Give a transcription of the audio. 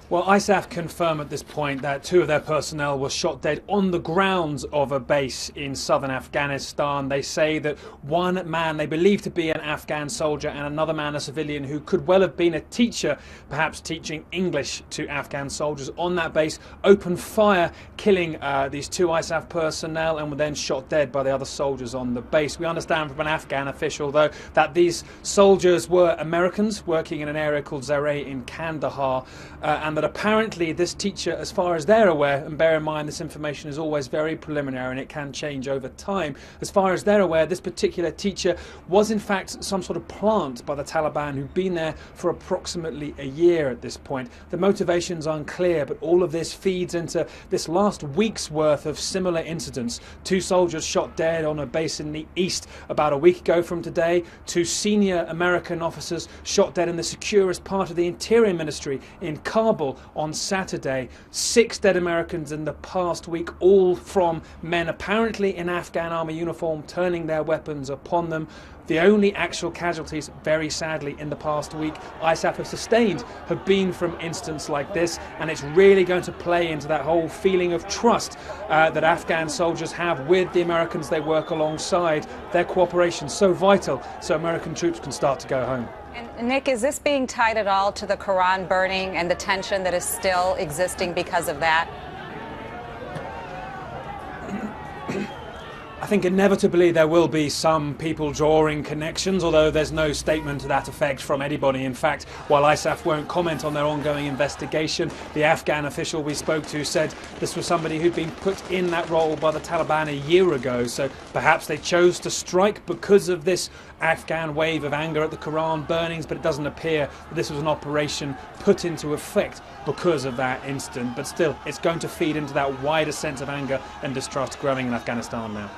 Well, ISAF confirm at this point that two of their personnel were shot dead on the grounds of a base in southern Afghanistan. They say that one man they believe to be an Afghan soldier and another man a civilian who could well have been a teacher, perhaps teaching English to Afghan soldiers on that base, opened fire, killing these two ISAF personnel and were then shot dead by the other soldiers on the base. We understand from an Afghan official, though, that these soldiers were Americans working in an area called Zaray in Kandahar, and that apparently this teacher, as far as they're aware, and bear in mind this information is always very preliminary and it can change over time, as far as they're aware, this particular teacher was in fact some sort of plant by the Taliban who'd been there for approximately a year at this point. The motivation's unclear, but all of this feeds into this last week's worth of similar incidents. Two soldiers shot dead on a base in the east about a week ago from today. Two senior American officers shot dead in the securest part of the Interior Ministry in Kabul on Saturday. 6 dead Americans in the past week, all from men apparently in Afghan army uniform turning their weapons upon them. The only actual casualties, very sadly, in the past week ISAF have sustained have been from incidents like this, and it's really going to play into that whole feeling of trust that Afghan soldiers have with the Americans they work alongside. Their cooperation so vital so American troops can start to go home. And Nick, is this being tied at all to the Quran burning and the tension that is still existing because of that? I think inevitably there will be some people drawing connections, although there's no statement to that effect from anybody. In fact, while ISAF won't comment on their ongoing investigation, the Afghan official we spoke to said this was somebody who'd been put in that role by the Taliban a year ago. So perhaps they chose to strike because of this Afghan wave of anger at the Quran burnings, but it doesn't appear that this was an operation put into effect because of that incident. But still, it's going to feed into that wider sense of anger and distrust growing in Afghanistan now.